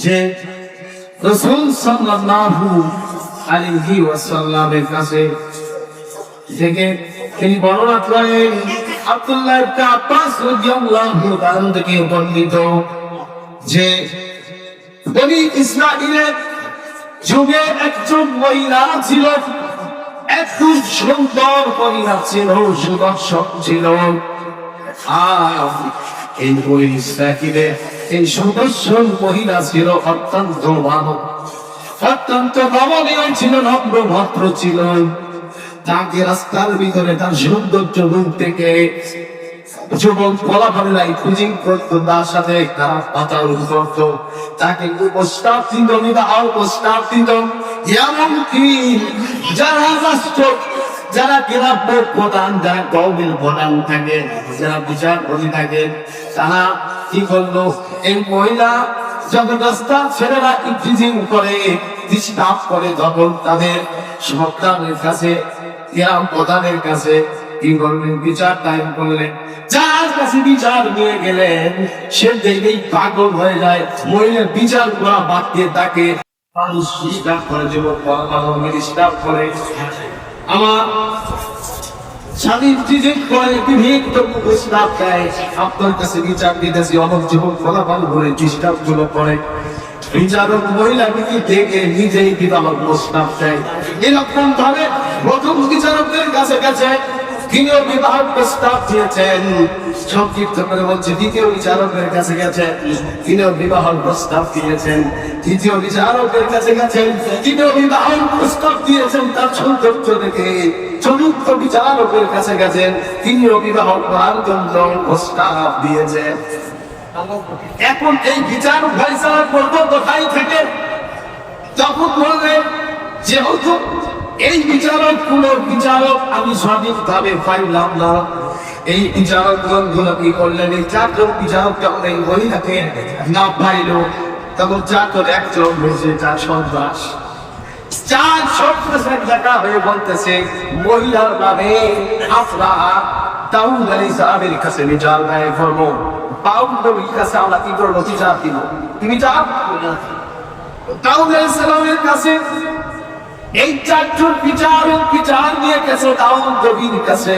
যে রাসূল সাল্লাল্লাহু আলাইহি ওয়াসাল্লামের কাছে থেকে তিনি বর্ণনা করেন, আব্দুল্লাহ ইবনে আব্বাস রাদিয়াল্লাহু তাআলা থেকে বর্ণিত যে বনি ইসরাঈলের যুগে একজন মহিলা ছিল, এত সুন্দর মহিলা ছিল, সুদর্শন ছিল। আর এই বনি ইসরাঈলের এই সুদর্শন মহিলা ছিল অত্যন্ত মানব, অত্যন্ত নমনীয় ছিল, নম্রভদ্র ছিল। তাকে রাস্তার ভিতরে তার সৌন্দর্য রূপ থেকে যুবক ফলাফলেরা খুঁজিং করতো, তার সাথে খারাপ পাতাল করতো, তাকে প্রস্তাব দিত, বিবাহ প্রস্তাব দিত। এমনকি যারা রাষ্ট্র, যারা গ্রাম্য প্রধান, যারা কওমের প্রধান থাকে, যারা বিচারপতি থাকে, তারা কি করলো, এই মহিলা যখন রাস্তা ছেলেরা ইফতিজিং করে, ডিস্টার্ব করে, তখন তাদের সন্তানের কাছে, গ্রাম প্রধানের কাছে কি করলেন, বিচার টাইম করলেন। যার কাছে বিচার নিয়ে গেলেন সে দেখেই পাগল হয়ে যায়, মহিলার বিচার করা বাদ দিয়ে তাকে মানুষ ডিস্টার্ব করে, যুবক ডিস্টার্ব করে। আমার স্বামী ডিজেক্ট করে, বিভিন্ন প্রস্তাব দেয়, আপনার কাছে বিচার দিতেছি, অনেক যুবক ফলাফল করে ডিস্টার্ব গুলো করে। বিচারক মহিলাকে দেখে নিজেই বিবাহ প্রস্তাব দেয়। এরকম ভাবে প্রথম বিচারকদের কাছে গেছে, তিনিও বিবাহ প্রস্তাব দিয়েছেন। সংক্ষিপ্ত করে বলছে, দ্বিতীয় বিচারকের কাছে গেছেন, তিনিও বিবাহ প্রস্তাব দিয়েছেন। তৃতীয় বিচারকের কাছে গেছেন, তিনিও বিবাহ প্রস্তাব দিয়েছেন। তার সৌন্দর্য দেখে চতুর্থ বিচারকের কাছে গেছেন, তিনিও বিবাহ করার জন্য প্রস্তাব দিয়েছেন। এখন এই বিচার ফয়সালা করবো কোথায় থেকে? তখন বললেন, যেহেতু এই বিচারক গুলো বিচারক আমি সঠিকভাবে পাইলাম না, এই বিচারক গুলো কি করলেন, এই চারজন বিচারক যখন এই মহিলাকে না পাইল, তখন চারজন একজন হয়েছে, চার সন্ত্রাস, চার সন্ত্রাসের দেখা হয়ে বলতেছে মহিলার নামে আমরা দাউদ আলাইহিস সালামের কাছে বিচার দায়ের করবো। দাউদ নবীর কাছে আমরা কি করবো, বিচার দিব। বিচার দাউদ আলাইহিস সালামের কাছে এই চারজন বিচারক বিচার নিয়ে গেছে দাউদ নবীর কাছে।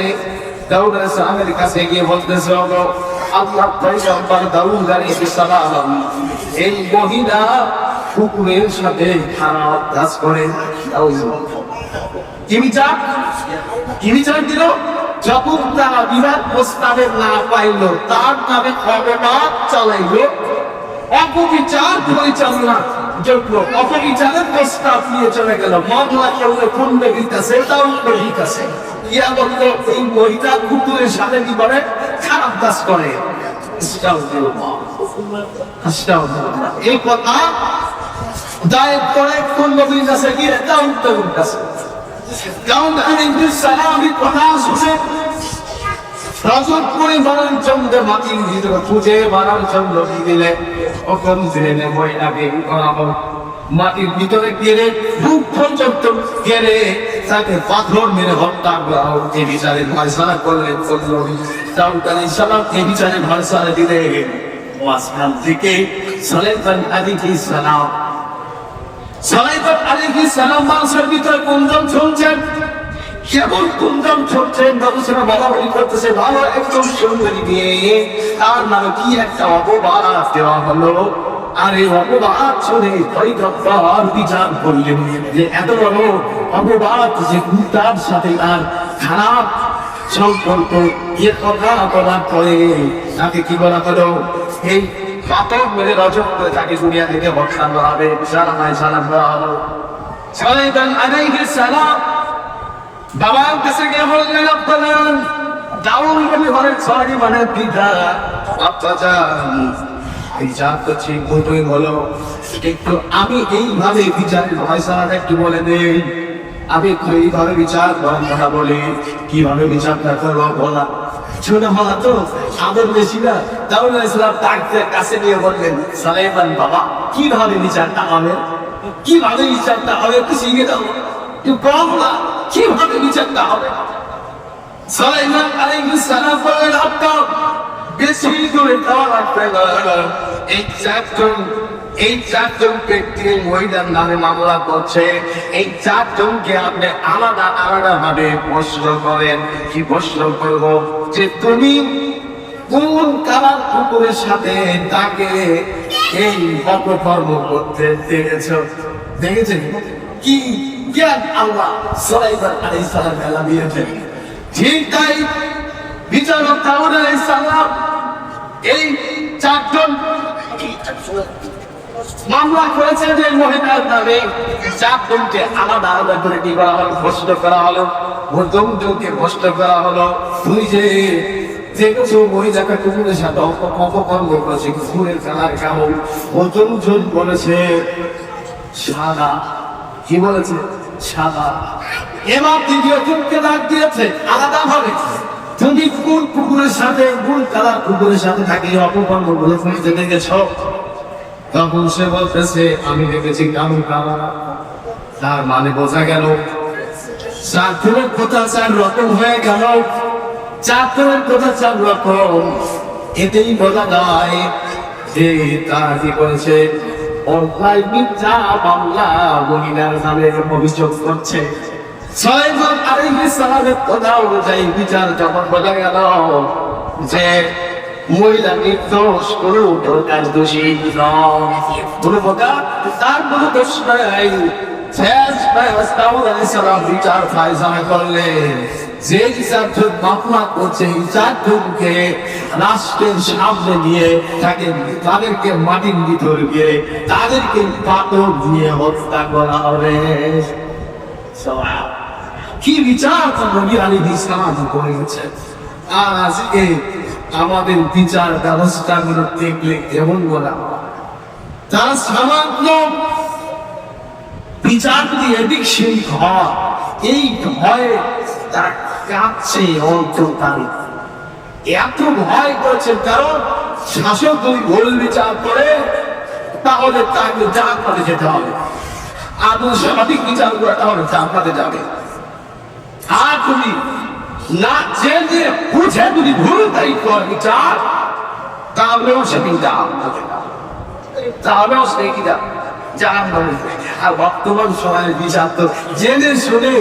দাউদ আলাইহিস সালামের কাছে গিয়ে বলতেছে, আল্লাহ পয়গম্বর দাউদ আলাইহিস সালাম এই মহিলা কুকুরের সাথে খারাপ কাজ করে। কি বিচার, কি বিচার দিল? যখন তারা বিবাদ প্রস্তাবে না পাইল, তার নামে অপবাদ চালাইল, অপবিচার পরিচালনা যোগ্য, অপবিচারের প্রস্তাব নিয়ে চলে গেল। মামলা করলে কোন বেরিতেছে, তাও ঠিক আছে। ইয়া বলল এই মহিলা কুকুরের সাথে কি করে, খারাপ কাজ করে। এই কথা দায়ের করে কোন নবীর কাছে গিয়ে দাউদ নবীর কাছে। দাউদ আলাইহিস সালামের কথা শুনে রাজত করে মারার জন্য মাটির ভিতরে খুঁজে মারার জন্য দিলে, ওখান থেকে মহিলাকে করাবো মাটির ভিতরে গেলে বুক পর্যন্ত গেলে তাকে পাথর মেরে হত্যা করা হোক। এই বিচারের ফয়সালা করলেন দাউদ আলাইহিস সালাম। এই বিচারের ফয়সালা দিলে মাঝখান থেকে সুলাইমান আলাইহিস সালাম, সুলাইমান আলাইহিস সালাম মানুষের ভিতরে কুন্দন চলছেন। কেমন কুন্দন চলছেন, মানুষেরা বলাবলি করতেছে, ভালো একদম সুন্দরী মেয়ে, তার নামে কি একটা অপবাদ দেওয়া হলো। আর এই অপবাদ শুনে পয়গম্বর বিচার করলেন যে এত বড় অপবাদ, যে তার সাথে তার খারাপ সম্পর্ক, এর কথা বলার পরে তাকে কি বলা হলো, এই পাথর মেরে রজম করে তাকে দুনিয়া থেকে হত্যা করা হবে। সালাম দেওয়া হলো। সুলাইমান আলাইহিস সালাম বাবার কাছে গিয়ে বললেন, আপনারা দাউদ নবীর ঘরের ছেলে মানে পিতা, আব্বাজান বিচার তো ঠিক মতোই হলো, একটু আমি এইভাবে বিচারের ফয়সালাটা একটু বলে দেই। আমি এইভাবে বিচার কথা বলি, কিভাবে বিচারটা করবো বলা ছোট বলা তো আদর বেশি না। দাউদ আলাইহিস সালাম তাকে কাছে নিয়ে বললেন, সুলাইমান বাবা কিভাবে বিচারটা হবে, কিভাবে বিচারটা হবে একটু শিখে দাও, একটু কম না, কিভাবে বিচারটা হবে। সুলাইমান আলাইহিস সালাম বললেন, আপনার বেশি করে দেওয়া লাগবে না, এই চারজন এই চারজন ব্যক্তি মহিলার নামে মামলা করছে, এই চারজনকে আপনি আলাদা আলাদা ভাবে প্রশ্ন করেন। কি প্রশ্ন করব? যে তুমি কোন কালার কুকুরের সাথে তাকে এই অপকর্ম করতে দেখেছেন? কি জ্ঞান আল্লাহ সুলাইমান আলাইহিস সালাম এলা দিয়েছেন। ঠিক তাই বিচারক দাউদ আলাইহিস সালাম এই চারজন মামলা করেছে যে মহিলার নামে চারজনকে আলাদা আলাদা করে কি করা হলো? প্রশ্ন করা হলো, প্রথমজনকে প্রশ্ন করা হলো, তুই যে দেখেছো মহিলাকে কুকুরের সাথে অপকর্ম করেছে, কুকুরের কালার কেমন? প্রথমজন বলেছে সাদা। কি বলেছে? সাদা। এবার দ্বিতীয় জনকে ডাক দিয়েছে আলাদা ভাবে, তুমি কোন কুকুরের সাথে, কোন কালার কুকুরের সাথে থাকি অপকর্ম করতে দেখেছ? তখন সে বলতেছে আমি দেখেছি কালো কালার। তার মানে বোঝা গেল চাকরের কথা 4 রকম হয়ে গেল। চাকরের কথা 4 রকম, এতেই বোঝা যায় যে তারা কি করেছে? অন্যায় মিথ্যা মামলা মহিলার নামে অভিযোগ করছে। সুলাইমান আলাইহিস সালামের কথা অনুযায়ী বিচার যখন বোঝা গেল যে মহিলা নির্দোষ, কোনো প্রকার দোষী নয়, কোনো প্রকার তার কোনো দোষ নাই, বিচার ফায়সালা করলেন যে চারজন মামলা করছে এই চারজনকে রাষ্ট্রের সামনে নিয়ে তাদেরকে মাটির ভিতর গিয়ে তাদেরকে পাথর দিয়ে হত্যা করা হবে। কি বিচার নবী আলাইহিস সালাম করে গেছে। আর আজকে আমাদের বিচার ব্যবস্থা গুলো দেখলে কেমন বলা, তারা সামান্য বিচার দিয়ে এদিক সেই ঘর, এই ভয়ে তারা কাঁপছে অন্তর্তারে, এত ভয় করছে। কারণ শাসক যদি ভুল বিচার করে তাহলে তাকে জান্নাতে যেতে হবে, আর যদি সঠিক বিচার করে তাহলে জান্নাতে যাবে। আর তুমি না জেনে বুঝে যদি ভুল তাই করে বিচার, তাহলেও সেদিন তাহলেও সে কি জাহান্নামে। আর বর্তমান সময়ের বিচার তো জেনে শুনে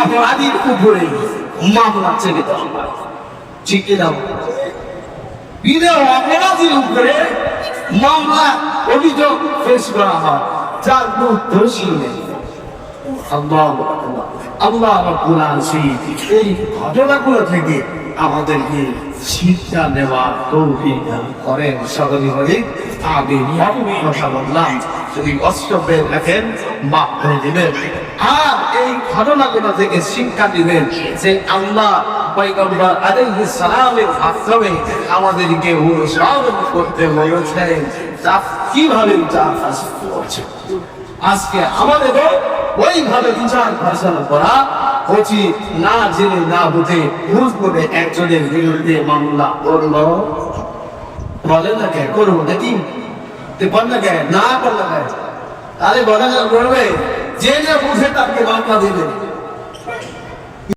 অপরাধীর উপরে মামলা চেপে দেওয়া হয়, ঠিক কিনা? অপরাধীর উপরে মামলা অভিযোগ পেশ করা হয় যার কোনো দোষী নেই। আল্লাহ রাব্বুল আলামিন এই ঘটনাগুলো থেকে আমাদেরকে শিক্ষা নেওয়ার তৌফিক দান করেন। সকলে বলি আমিন। কথা বললাম যদি অষ্টবে দেখেন মাফ করে দিবেন। আর এই ঘটনাগুলো থেকে শিক্ষা দিবেন যে আল্লাহ পয়গম্বর আলাইহিস সালামের মাধ্যমে আমাদেরকে অনুসরণ করতে বলেছেন তা কিভাবে বিচার করছে। আজকে আমাদের ওইভাবে বিচার ফায়সালা করা উচিত, না জেনে না বুঝে ভুল করে একজনের বিরুদ্ধে মামলা করলো। বলে না কে করবো নাকি? বল না কে না করলে তাহলে বলে করবে, জেনে বুঝে তাকে মামলা দিবে।